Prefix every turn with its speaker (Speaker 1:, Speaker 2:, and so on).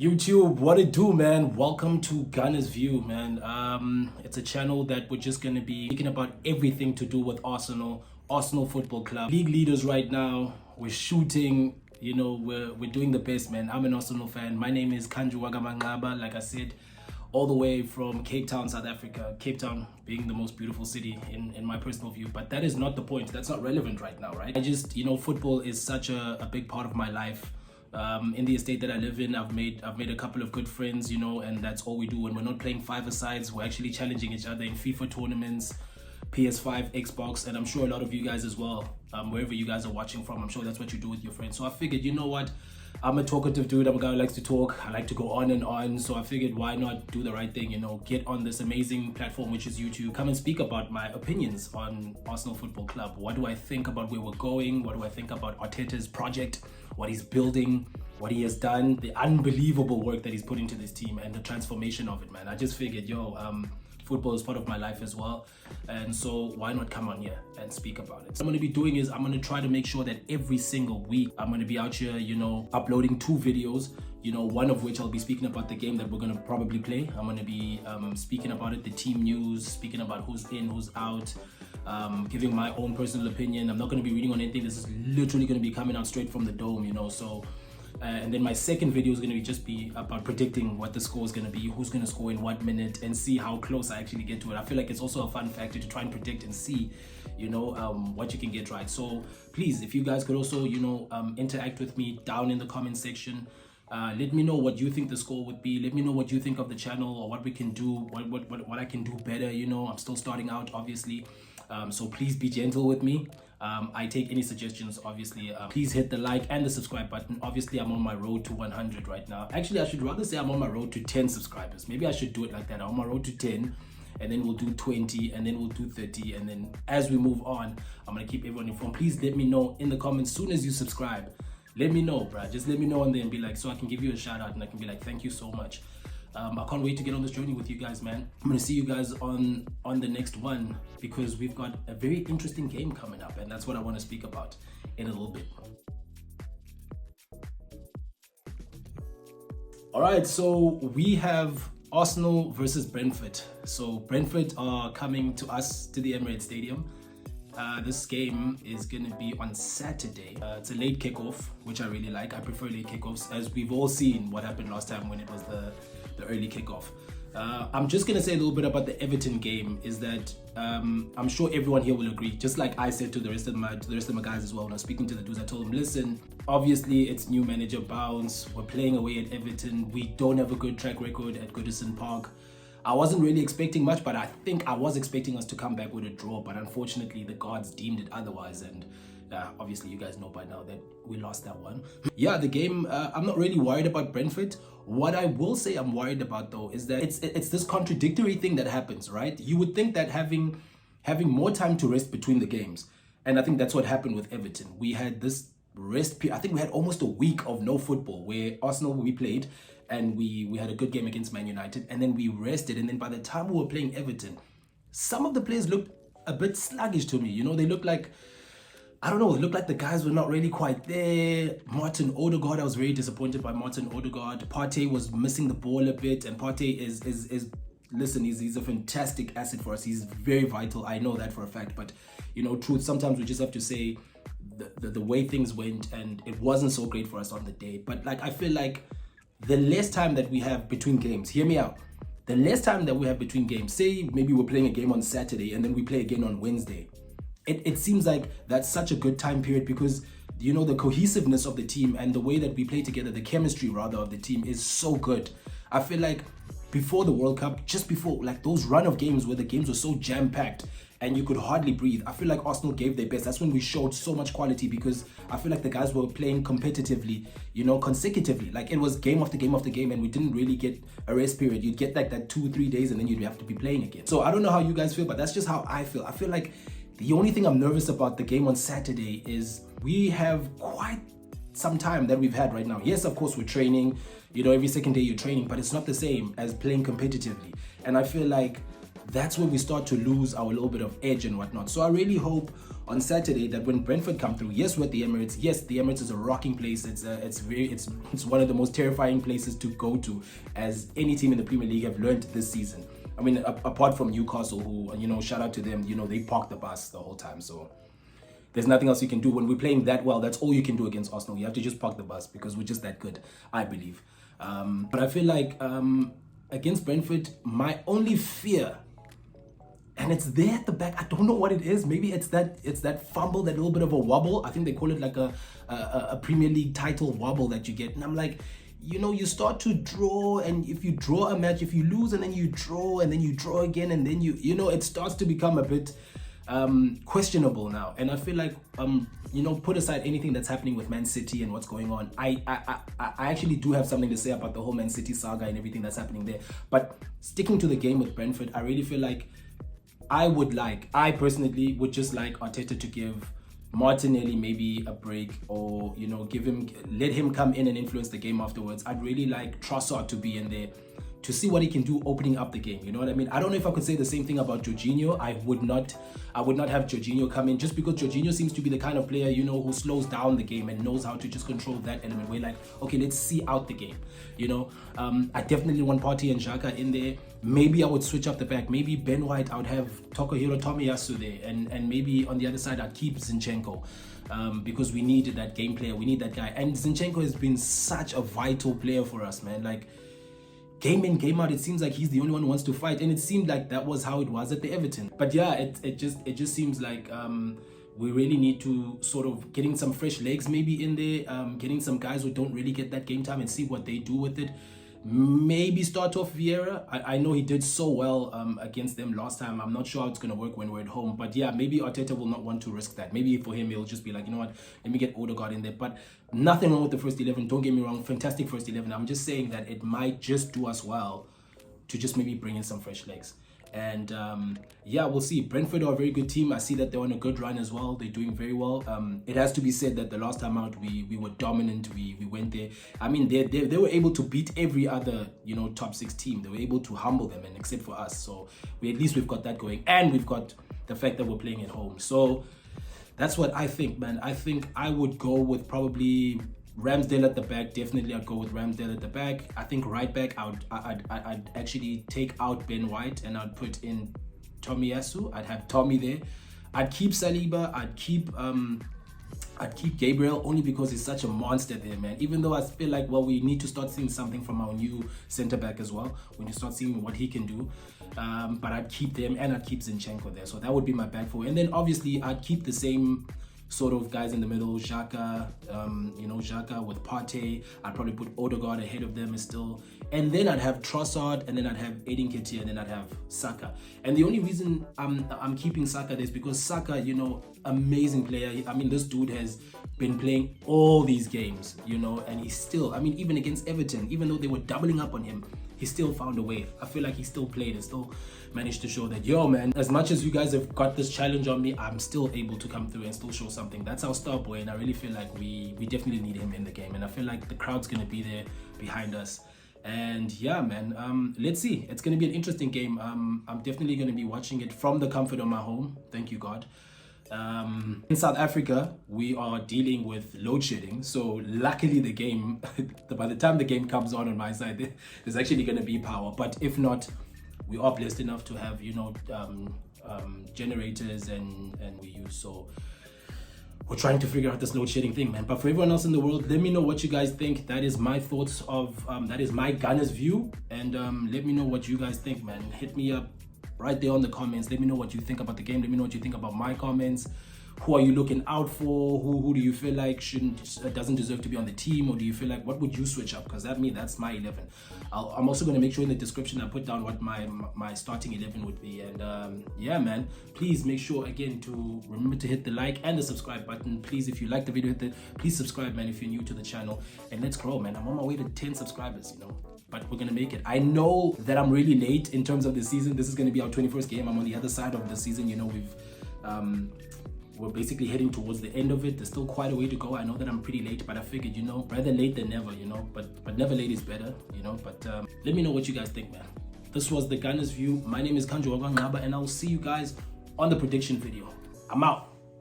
Speaker 1: YouTube, what it do, man? Welcome to Gunner's View, man. It's a channel that we're just gonna be speaking about everything to do with Arsenal Football Club. League leaders right now. We're shooting. We're doing the best, man. I'm an Arsenal fan. My name is Kanju Wagamangaba. Like I said, all the way from Cape Town, South Africa. Cape Town being the most beautiful city in my personal view. But that is not the point. That's not relevant right now, right? Football is such a big part of my life. In the estate that I live in, I've made a couple of good friends, and that's all we do. And we're not playing five-a-sides, we're actually challenging each other in FIFA tournaments, PS5, Xbox, and I'm sure a lot of you guys as well, wherever you guys are watching from, I'm sure that's what you do with your friends. So I figured, you know what, I'm a talkative dude, I'm a guy who likes to talk, I like to go on and on, so I figured why not do the right thing, get on this amazing platform which is YouTube, come and speak about my opinions on Arsenal Football Club. What do I think about where we're going? What do I think about Arteta's project, what he's building, what he has done, the unbelievable work that he's put into this team and the transformation of it, man. I just figured, football is part of my life as well, and so why not come on here and speak about it. What I'm going to be doing is I'm going to try to make sure that every single week I'm going to be out here, uploading 2 videos, one of which I'll be speaking about the game that we're going to probably play. I'm going to be speaking about it, the team news, speaking about who's in, who's out, giving my own personal opinion. I'm not going to be reading on anything. This is literally going to be coming out straight from the dome, so and then my second video is going to just be about predicting what the score is going to be, who's going to score in what minute, and see how close I actually get to it. I feel like it's also a fun factor to try and predict and see, what you can get right. So please, if you guys could also, interact with me down in the comment section. Let me know what you think the score would be. Let me know what you think of the channel or what we can do, what I can do better. I'm still starting out, obviously. So please be gentle with me. I take any suggestions, obviously. Please hit the like and the subscribe button. Obviously, I'm on my road to 100 right now. Actually, I should rather say I'm on my road to 10 subscribers. Maybe I should do it like that. I'm on my road to 10, and then we'll do 20, and then we'll do 30, and then as we move on, I'm gonna keep everyone informed. Please let me know in the comments soon as you subscribe. Let me know, bruh. Just let me know on there and be like, so I can give you a shout out and I can be like, thank you so much. I can't wait to get on this journey with you guys, man. I'm gonna see you guys on the next one because we've got a very interesting game coming up, and that's what I want to speak about in a little bit. All right, so we have Arsenal versus Brentford. So Brentford are coming to us to the Emirates Stadium. This game is going to be on Saturday. It's a late kickoff, which I really like. I prefer late kickoffs, as we've all seen what happened last time when it was the early kickoff. I'm just going to say a little bit about the Everton game, is that I'm sure everyone here will agree, just like I said to the rest of my guys as well when I was speaking to the dudes. I told them, listen, obviously it's new manager bounce. We're playing away at Everton. We don't have a good track record at Goodison Park. I wasn't really expecting much, but I think I was expecting us to come back with a draw, but unfortunately the gods deemed it otherwise, and obviously you guys know by now that we lost that one. Yeah, the game, I'm not really worried about Brentford. What I will say I'm worried about though is that it's this contradictory thing that happens, right? You would think that having more time to rest between the games, and I think that's what happened with Everton. We had this rest period. I think we had almost a week of no football, where Arsenal, we played and we had a good game against Man United, and then we rested, and then by the time we were playing Everton, some of the players looked a bit sluggish to me. They looked like, I don't know, it looked like the guys were not really quite there. Martin Odegaard, I was very disappointed by Martin Odegaard. Partey was missing the ball a bit, and Partey is listen, he's a fantastic asset for us. He's very vital, I know that for a fact, but truth, sometimes we just have to say the way things went, and it wasn't so great for us on the day. But I feel like the less time that we have between games, hear me out, the less time that we have between games, say maybe we're playing a game on Saturday and then we play again on Wednesday, it seems like that's such a good time period, because the cohesiveness of the team and the way that we play together, the chemistry rather of the team, is so good. I feel like before the World Cup, just before, those run of games where the games were so jam-packed and you could hardly breathe, I feel like Arsenal gave their best. That's when we showed so much quality, because I feel like the guys were playing competitively, consecutively. It was game after game after game, and we didn't really get a rest period. You'd get that 2-3 days, and then you'd have to be playing again. So I don't know how you guys feel, but that's just how I feel. I feel like the only thing I'm nervous about the game on Saturday is we have quite some time that we've had right now. Yes, of course, we're training, every second day you're training, but it's not the same as playing competitively. And I feel like that's when we start to lose our little bit of edge and whatnot. So I really hope on Saturday that when Brentford come through, yes, with the Emirates, yes, the Emirates is a rocking place. It's one of the most terrifying places to go to, as any team in the Premier League have learned this season. I mean, apart from Newcastle, who, you know, shout out to them, you know, they parked the bus the whole time. So there's nothing else you can do. When we're playing that well, that's all you can do against Arsenal. You have to just park the bus because we're just that good, I believe. But I feel like against Brentford, my only fear, and it's there at the back, I don't know what it is. Maybe it's that fumble, that little bit of a wobble. I think they call it like a Premier League title wobble that you get. And I'm like, you know, you start to draw, and if you draw a match, if you lose and then you draw and then you draw again, and then you know, it starts to become a bit questionable now. And I feel like you know, put aside anything that's happening with Man City and what's going on, I actually do have something to say about the whole Man City saga and everything that's happening there. But sticking to the game with Brentford, I really feel like I personally would just like Arteta to give Martinelli maybe a break, or, you know, let him come in and influence the game afterwards. I'd really like Trossard to be in there to see what he can do opening up the game. You know what I mean? I don't know if I could say the same thing about Jorginho. I would not have Jorginho come in, just because Jorginho seems to be the kind of player, you know, who slows down the game and knows how to just control that element. We're like, okay, let's see out the game. You know, I definitely want Partey and Xhaka in there. Maybe I would switch up the back. Maybe Ben White, I would have Takahiro Tomiyasu there, and maybe on the other side I'd keep Zinchenko. Because we need that game player, we need that guy. And Zinchenko has been such a vital player for us, man. Like, game in, game out, it seems like he's the only one who wants to fight, and it seemed like that was how it was at the Everton. But yeah, it just seems like we really need to sort of getting some fresh legs maybe in there, getting some guys who don't really get that game time and see what they do with it. Maybe start off Vieira. I know he did so well against them last time. I'm not sure how it's going to work when we're at home. But yeah, maybe Arteta will not want to risk that. Maybe for him, he'll just be like, you know what, let me get Odegaard in there. But nothing wrong with the first 11. Don't get me wrong. Fantastic first 11. I'm just saying that it might just do us well to just maybe bring in some fresh legs. And yeah, we'll see. Brentford are a very good team. I see that they're on a good run as well. They're doing very well. It has to be said that the last time out, we were dominant. We went there. I mean, they were able to beat every other, you know, top 6 team. They were able to humble them, and except for us. So we've got that going, and we've got the fact that we're playing at home. So that's what I think, man. I think I would go with probably Ramsdale at the back. Definitely I'd go with Ramsdale at the back. I think right back I'd actually take out Ben White and I'd put in Tomiyasu. I'd have Tommy there. I'd keep Saliba. I'd keep Gabriel, only because he's such a monster there, man. Even though I feel like, well, we need to start seeing something from our new centre back as well. We need to start seeing what he can do. But I'd keep them, and I'd keep Zinchenko there. So that would be my back four. And then obviously I'd keep the same sort of guys in the middle, Xhaka, Xhaka with Partey. I'd probably put Odegaard ahead of them still. And then I'd have Trossard, and then I'd have Edin Ketia, and then I'd have Saka. And the only reason I'm keeping Saka there is because Saka, you know, amazing player. I mean, this dude has been playing all these games, you know, and he's still, I mean, even against Everton, even though they were doubling up on him, he still found a way. I feel like he still played and still managed to show that, yo, man, as much as you guys have got this challenge on me, I'm still able to come through and still show something. That's our star boy, and I really feel like we definitely need him in the game. And I feel like the crowd's going to be there behind us. And yeah, man, let's see. It's going to be an interesting game. I'm definitely going to be watching it from the comfort of my home. Thank you, God. In South Africa, we are dealing with load shedding. So luckily the game, by the time the game comes on my side, there's actually going to be power. But if not, we are blessed enough to have, you know, generators and we use. So we're trying to figure out this load shedding thing, man. But for everyone else in the world, let me know what you guys think. That is my thoughts of, that is my Gunner's view. And let me know what you guys think, man. Hit me up right there on the comments. Let me know what you think about the game. Let me know what you think about my comments. Who are you looking out for? Who do you feel like doesn't deserve to be on the team? Or do you feel like, what would you switch up? Because that's my 11. I'm also going to make sure in the description I put down what my starting 11 would be. And yeah, man, please make sure again to remember to hit the like and the subscribe button. Please, if you like the video, please subscribe, man, if you're new to the channel. And let's grow, man. I'm on my way to 10 subscribers, you know. But we're going to make it. I know that I'm really late in terms of the season. This is going to be our 21st game. I'm on the other side of the season. You know, we're basically heading towards the end of it. There's still quite a way to go. I know that I'm pretty late, but I figured, you know, rather late than never, you know. But never late is better, you know. But let me know what you guys think, man. This was the Gunner's View. My name is Kanjo Wangaba, and I will see you guys on the prediction video. I'm out.